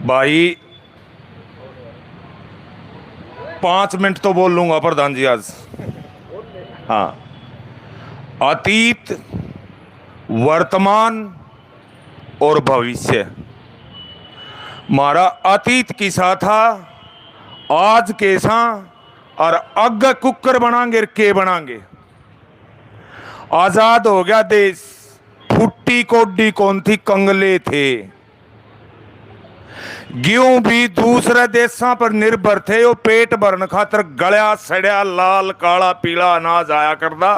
भाई 5 मिनट तो बोल लूंगा प्रधान जी आज। हाँ, अतीत, वर्तमान और भविष्य। हमारा अतीत किसा था, आज कैसा और अग कुकर बनांगे के बनांगे। आजाद हो गया देश, फुट्टी कोडी कौन थी, कंगले थे। गेहूं भी दूसरे देशों पर निर्भर थे। वो पेट भरने खातर गलिया सड़िया लाल काला पीला अनाज आया करता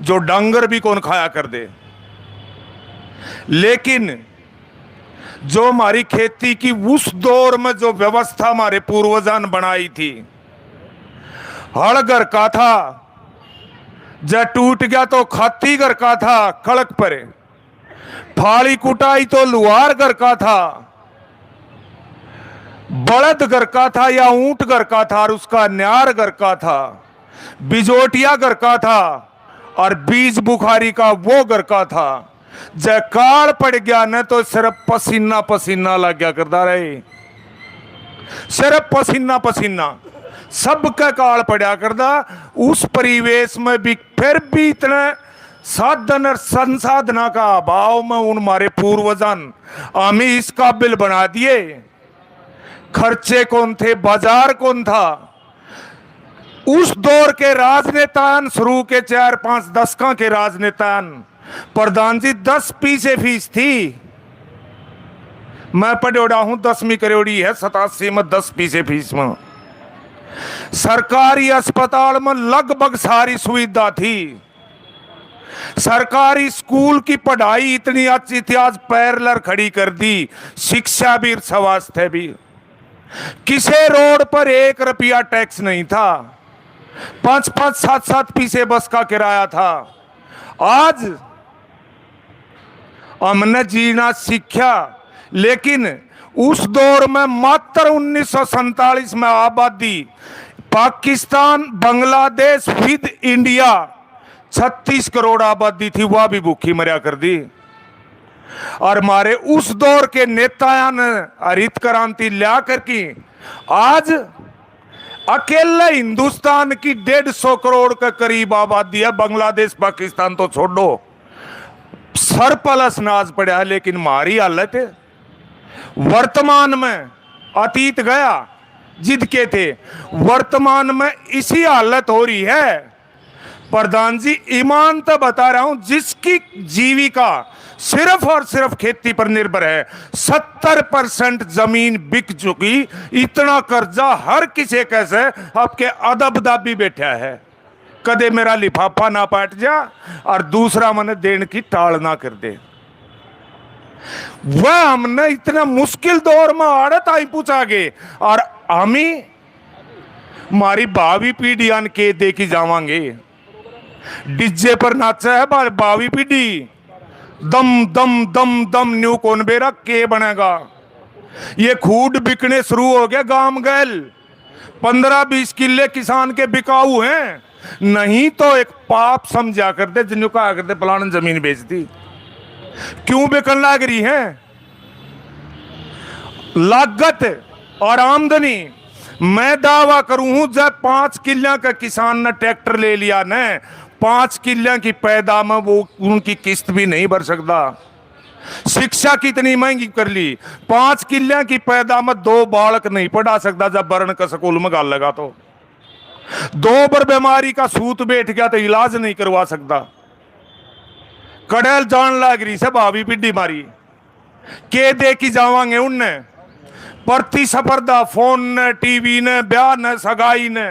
जो डांगर भी कौन खाया कर दे। लेकिन जो हमारी खेती की उस दौर में जो व्यवस्था हमारे पूर्वजों ने बनाई थी, हड़ घर का था, जब टूट गया तो खाती घर का था कड़क पर, फाली कुटाई तो लुहार घर का था, बलद घर का था या ऊंट घर का था और उसका न्यार घर का था, बिजोटिया घर का था और बीज बुखारी का वो घर का था। जय काल पड़ गया न तो सिर्फ पसीना पसीना लग गया करता रहे, सिर्फ पसीना पसीना सबका काल पड़ा करता। उस परिवेश में भी फिर भी इतने साधन और संसाधना का अभाव में उन हमारे पूर्वजों हमें इस काबिल बना दिए। खर्चे कौन थे, बाजार कौन था। उस दौर के राजनेतान शुरू के 4-5 दशकों के राजनेतान, प्रधान जी 10 पैसे फीस थी। मैं पढ़ोड़ा हूं, 10वीं करोड़ी है 87 में 10 पैसे फीस में। सरकारी अस्पताल में लगभग सारी सुविधा थी। सरकारी स्कूल की पढ़ाई इतनी अच्छी थी, आज पैरलर खड़ी कर दी। शिक्षा भी, स्वास्थ्य भी। किसी रोड पर 1 रुपया टैक्स नहीं था। 5-5, 7-7 पैसे बस का किराया था। आज हमने जीना सीखा, लेकिन उस दौर में मात्र 1947 में आबादी पाकिस्तान बांग्लादेश विद इंडिया 36 करोड़ आबादी थी, वह भी भूखी मरिया कर दी। और हमारे उस दौर के नेताओं ने हरित क्रांति ला करके आज अकेले हिंदुस्तान की 150 करोड़ के करीब आबादी है। बांग्लादेश पाकिस्तान तो छोड़ो, सरप्लस नाज पड़ा है। लेकिन हमारी हालत वर्तमान में, अतीत गया जिद के थे, वर्तमान में इसी हालत हो रही है। प्रधान जी ईमान तो बता रहा हूं, जिसकी जीविका सिर्फ और सिर्फ खेती पर निर्भर है, 70% जमीन बिक चुकी। इतना कर्जा हर किसी कैसे आपके अदब दाबी बैठा है, कदे मेरा लिफाफा ना पाट जा और दूसरा मन देने की टाल ना कर दे। वह हमने इतना मुश्किल दौर में आड़त आई पूछा गे और हमें हमारी भावी पीढ़ियां के दे की जावांगे। डीजे पर नाचा है भावी पीढ़ी, दम दम दम दम न्यू कौन बेरा के बनेगा। ये खूड बिकने शुरू हो गया गांव गैल। 15-20 किले किसान के बिकाऊ हैं, नहीं तो एक पाप समझा करते, जिन्हों कहा करते फलाना जमीन बेच दी। क्यों बिकन लग रही है? लागत और आमदनी, मैं दावा करूं जब 5 किले का किसान ने ट्रैक्टर ले लिया न, 5 किले की पैदा में वो उनकी किस्त भी नहीं भर सकता। शिक्षा कितनी महंगी कर ली, 5 किले की पैदा में 2 बालक नहीं पढ़ा सकता। जब बरन का स्कूल में गाल लगा तो 2 बार बीमारी का सूत बैठ गया तो इलाज नहीं करवा सकता। कड़ैल जान लग रही से भावी पीढ़ी मारी के दे की जावांगे उनने प्रतिस्पर्धा, फोन ने, टीवी ने, ब्याह ने, सगाई ने।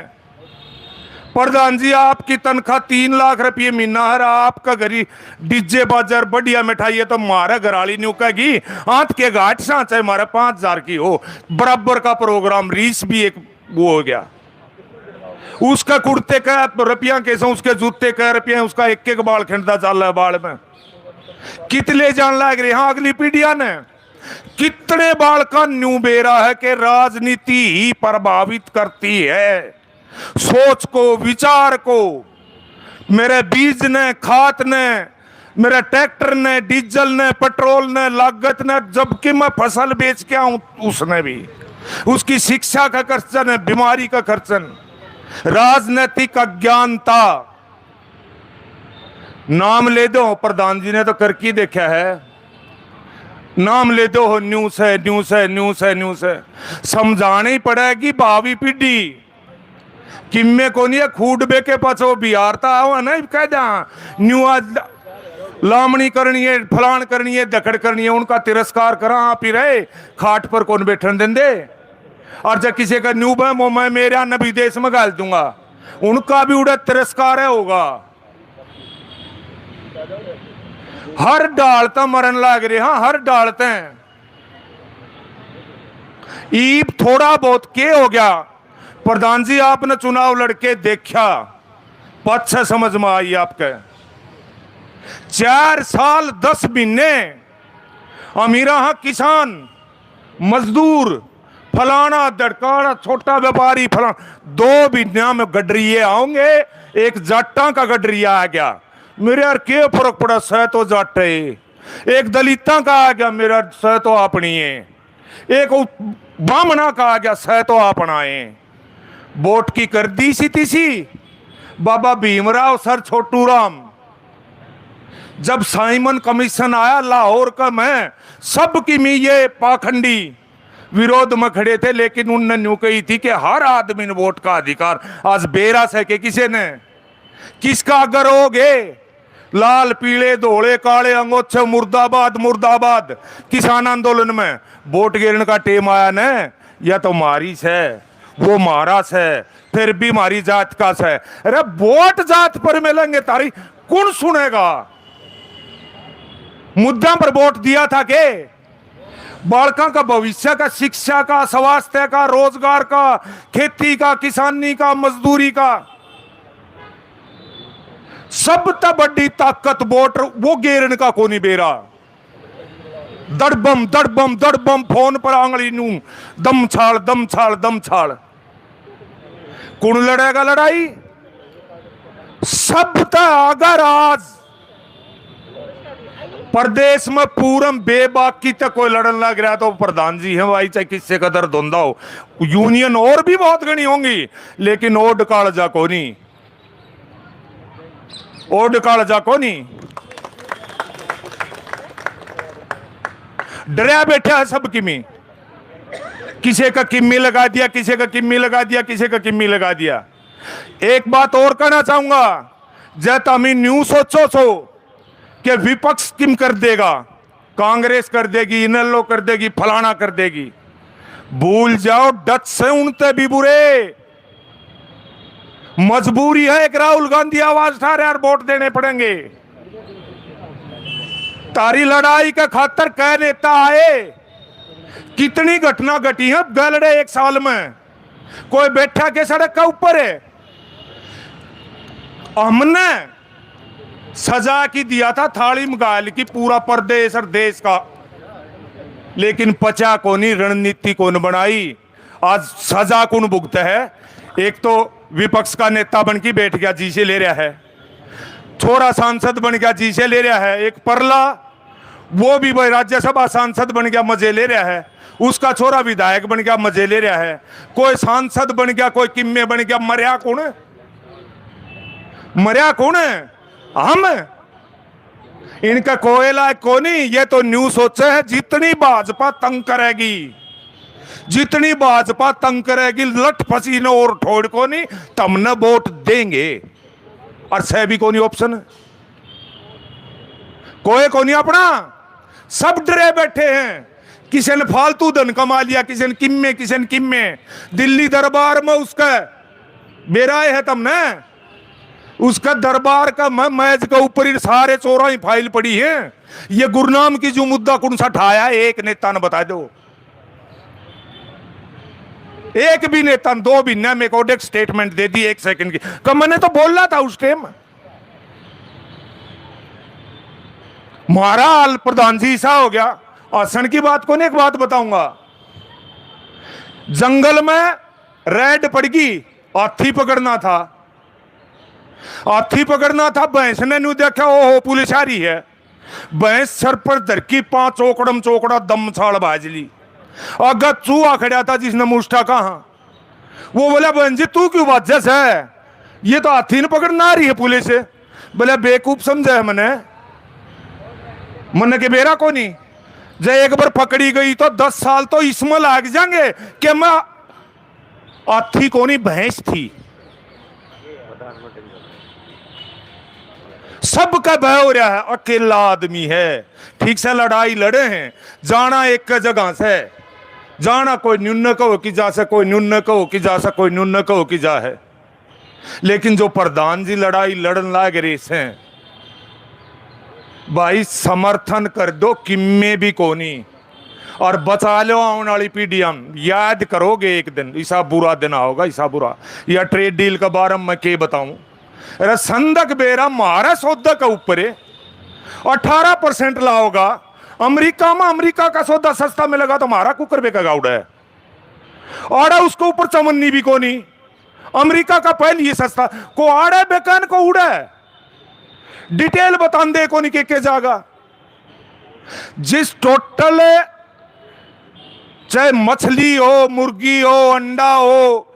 प्रधान जी आपकी तनख्वाह 3 लाख रुपये महीना है, आपका घरी डीजे बाजार बढ़िया मिठाई है, तो मारा घराली न्यू कहेगी हाथ के घाट सा चाहे मारा 5000 की हो। बराबर का प्रोग्राम रीस भी एक वो हो गया। उसका कुर्ते का रुपया कैसे, उसके जूते का रुपया, उसका एक बाल खिंडता चल रहा है बाल में। कितने जान लग रहे हैं अगली पीढ़ियां ने। कितने बाल का न्यू बेरा है कि राजनीति ही प्रभावित करती है सोच को, विचार को। मेरे बीज ने, खात ने, मेरे ट्रैक्टर ने, डीजल ने, पेट्रोल ने, लागत ने, जबकि मैं फसल बेच के आऊं उसने भी, उसकी शिक्षा का खर्चन है, बीमारी का खर्चन, राजनीतिक अज्ञानता। नाम ले दो, प्रधान जी ने तो करके देखा है, नाम ले दो, न्यूज़ है, न्यूज़ है, न्यूज़ है, न्यूज़ है। समझानी पड़ेगी भावी पीढ़ी किम्मे को नहीं खूड बेके पचो बिहार ता आओ ना कह जा न्यू आज लामणी करनी है, फलान करनी है, दखड़ करनी है, उनका तिरस्कार करा आप ही रहे, खाट पर कौन बैठन देंदे। और जब किसी का न्यू बम मैं मेरा न विदेश में गाल दूंगा, उनका भी उड़ा तिरस्कार है होगा। हर डालता मरन लाग रहे, हाँ हर डालते हैं। ईब थोड़ा बहुत के हो गया, प्रधान जी आपने चुनाव लड़के देखा, पच्चा समझ में आई आपके। 4 साल 10 महीने अमीरा हाँ किसान मजदूर फलाना दड़काना छोटा व्यापारी फलाना 2 महीना में गडरिए आओगे, एक जाटा का गडरिया आ गया, मेरे यार क्या फर्क पड़ा, सह तो जाट है। एक दलिता का आ गया, मेरा सह तो अपनी है। एक बामना का आ गया, सह तो अपना है। वोट की कर दी सी तीसी बाबा भीमराव सर छोटू राम। जब साइमन कमीशन आया लाहौर का, मैं सबकी मी ये पाखंडी विरोध में खड़े थे, लेकिन उनने न्यू कही थी कि हर आदमी ने वोट का अधिकार। आज बेरा से के किसी ने किसका अगर होगे, लाल पीले धोले काले अंगोच्छे मुर्दाबाद मुर्दाबाद। किसान आंदोलन में वोट गिरने का टेम आया न, या तो मारी से वो मारा से, फिर भी मारी जात का से। अरे वोट जात पर मिलेंगे तारी कौन सुनेगा। मुद्दा पर वोट दिया था के बालका का भविष्य का, शिक्षा का, स्वास्थ्य का, रोजगार का, खेती का, किसानी का, मजदूरी का, सबसे बड़ी ताकत वोट वो गेरन का कोनी बेरा। दड़बम दड़बम दड़बम फोन पर आंगली नू दम छाल दम छाल दम छाल। कौन लड़ेगा लड़ाई? सब अगर आज प्रदेश में पूरम बेबाकी तक कोई लड़न लग रहा है तो प्रधान जी हैं भाई, चाहे किससे कदर धुंधा हो। यूनियन और भी बहुत गणी होंगी, लेकिन ओड काल जा को नहीं, ओड काल जा को नहीं। डरा बैठा है सब किमी, किसी का किम्मी लगा दिया, किसी का किम्मी लगा दिया, किसी का किम्मी लगा दिया। एक बात और कहना चाहूंगा, जब तमी न्यू सोचो सो कि विपक्ष किम कर देगा, कांग्रेस कर देगी, इनेलो कर देगी, फलाना कर देगी, भूल जाओ। डच से उनते भी बुरे, मजबूरी है। एक राहुल गांधी आवाज उठा रहे यार वोट देने पड़ेंगे। तारी लड़ाई का खातर कह नेता आए, कितनी घटना घटी है गलड़े 1 साल में। कोई बैठा के सड़क का ऊपर है, हमने सजा की दिया था थाली मगाल की पूरा प्रदेश और देश का, लेकिन पचा कोनी रणनीति कौन बनाई। आज सजा कौन भुगता है? एक तो विपक्ष का नेता बन के बैठ गया, जी से ले रहा है। छोरा सांसद बन गया, जी से ले रहा है। एक परला वो भी भाई राज्यसभा सांसद बन गया, मजे ले रहा है। उसका छोरा विधायक बन गया, मजे ले रहा है। कोई सांसद बन गया, कोई किम्मे बन गया। मरिया कौन है? मरिया कौन है? हम। इनका कोयला कोनी। ये तो न्यू सोचे है, जितनी भाजपा तंग करेगी, जितनी भाजपा तंग करेगी, लट पसीने और ठोड़ को नहीं तमने वोट देंगे। और सह भी कोनी ऑप्शन, कोई कोनी अपना, सब डरे बैठे हैं। किसी ने फालतू धन कमा लिया, किसी ने किम्मे, किसी ने किम्मे। दिल्ली दरबार में उसका बेराए है तमने, उसका दरबार का मैज का ऊपर ही सारे चोरा ही फाइल पड़ी है। ये गुरनाम की जो मुद्दा कौन सा ठाया, एक नेता ने बता दो। एक भी नेता 2 महीने में कोडेक्स स्टेटमेंट दे दी 1 सेकंड की। कब मैंने तो बोला था उस टाइम। हमारा हाल प्रधान जी सा हो गया। आसन की बात को नहीं, एक बात बताऊंगा। जंगल में रेड पड़ गई, हाथी पकड़ना था। हाथी पकड़ना था, भैंस ने नहीं देखा ओहो पुलिस आ रही है, भैंस सर पर धरकी 5 चौकड़म चौकड़ा दम छाल बाजली। अगर चूहा खड़ा था जिसने मुष्टा कहा, वो बोला बहन जी तू क्यों बाजस है, ये तो हाथी ने पकड़ना आ रही है पुलिस। बोले बेवकूफ समझा है मन के बेरा को नहीं, जब एक बार पकड़ी गई तो 10 साल तो इसमें लाग जाएंगे कि मैं हाथी को नहीं भैंस थी। सबका भय हो रहा है, अकेला आदमी है, ठीक से लड़ाई लड़े हैं, जाना एक जगह से, जाना कोई न्यून कहो कि जा से, कोई न्यून कहो कि जा से, कोई न्यून कहो कि जा है। लेकिन जो प्रधान जी लड़ाई लड़न लाग रहे हैं भाई, समर्थन कर दो किम्मे भी कोनी और बचा लो आने वाली पीढ़ियां। याद करोगे एक दिन ऐसा बुरा दिन आओगा, ऐसा बुरा। या ट्रेड डील के बारे में के बताऊं, अरे संदक बेरा मारा सौदा का ऊपर 18% लाओगा। अमेरिका में अमेरिका का सौदा सस्ता मिलेगा तो हमारा कुकर बेका उड़ा है, और उसको ऊपर चमन्नी भी कोनी। अमेरिका का पहले ये सस्ता को आड़े बेकान को उड़ा है, डिटेल बता दे को नहीं के जागा। जिस टोटल चाहे मछली हो, मुर्गी हो, अंडा हो,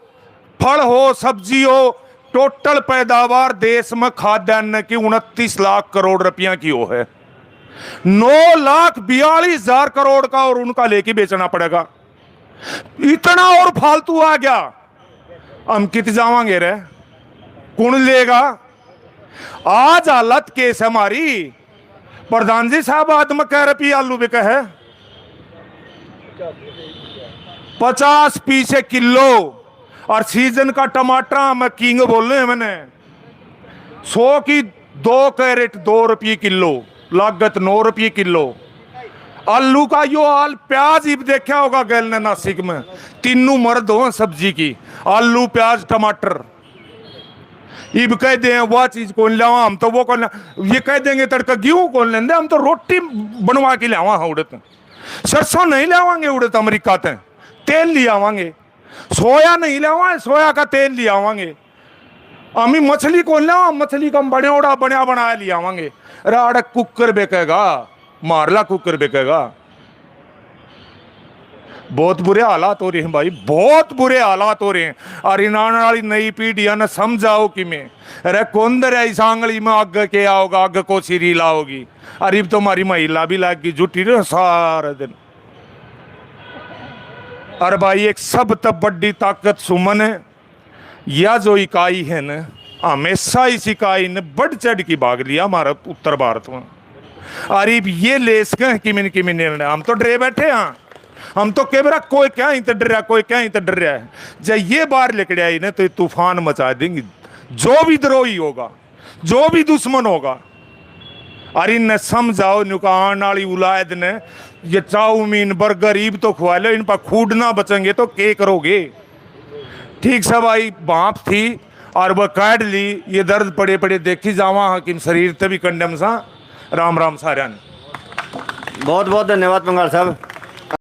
फल हो, सब्जी हो, टोटल पैदावार देश में खाद्यान्न की 29 लाख करोड़ रुपया की हो है। 9,42,000 करोड़ का और उनका लेके बेचना पड़ेगा। इतना और फालतू आ गया, हम कित जावांगे रे, कौन लेगा। आज हालत केस हमारी, प्रधान जी साहब आदम कह रुपये आलू बिका है 50 पीछे किलो, और सीजन का टमाटर मैं किंग बोल रहे हैं मैंने 100 की 2 कैरेट 2 रुपये किलो, लागत 9 रुपये किलो। आलू का यो हाल, प्याज ही देखा होगा गैल ने नासिक में, तीनों मर्द हो सब्जी की, आलू प्याज टमाटर। इब कह दे वह चीज कौन लावा, हम तो वो कौन, ये कह देंगे तड़का गेहूं कौन लेंदे, हम तो रोटी बनवा के लावा हाँ उड़त। सरसों नहीं लावांगे उड़त अमेरिका ते, तेल ले आवांगे। सोया नहीं लावा, सोया का तेल ले आवांगे। अमी मछली कौन लावा, मछली का बड़ा बनाया ले आवांगे। राड़ कुकर बेकेगा, मारला कुकर बेकेगा। बहुत बुरे हालात हो रहे हैं भाई, बहुत बुरे हालात हो रहे हैं। और इनाने वाली नई पीढ़ियां ने समझाओ कि मैं, अरे कौन दर है सांगली में आग के आओगा, आग को सीरी लाओगी। अरे तो हमारी महिला भी लागी जुटी रहे सारा दिन। अरे भाई एक सब तब बड़ी ताकत सुमन है, या जो इकाई है न, हमेशा इस इकाई ने बढ़ चढ़ की भाग लिया हमारा उत्तर भारत में। अरे ये लेस कि निर्णय, हम तो डरे बैठे हैं, हम तो केवरा कोई क्या ही तो डर रहा, कोई क्या ही तो डर रहा है। जब ये बार लेकर आई ना तो तूफान मचा देंगी। जो भी द्रोही होगा, जो भी दुश्मन होगा, अरे न समझाओ नुकान वाली उलायद ने ये चाउमीन बर्गर ईब तो खुआ लो, इन पर खूड ना बचेंगे तो के करोगे। ठीक सब आई बाप थी और वह काट ली, ये दर्द पड़े पड़े देखी जावा हकीम शरीर तभी कंडम सा। राम राम सारा ने। बहुत बहुत धन्यवाद पंगाल साहब।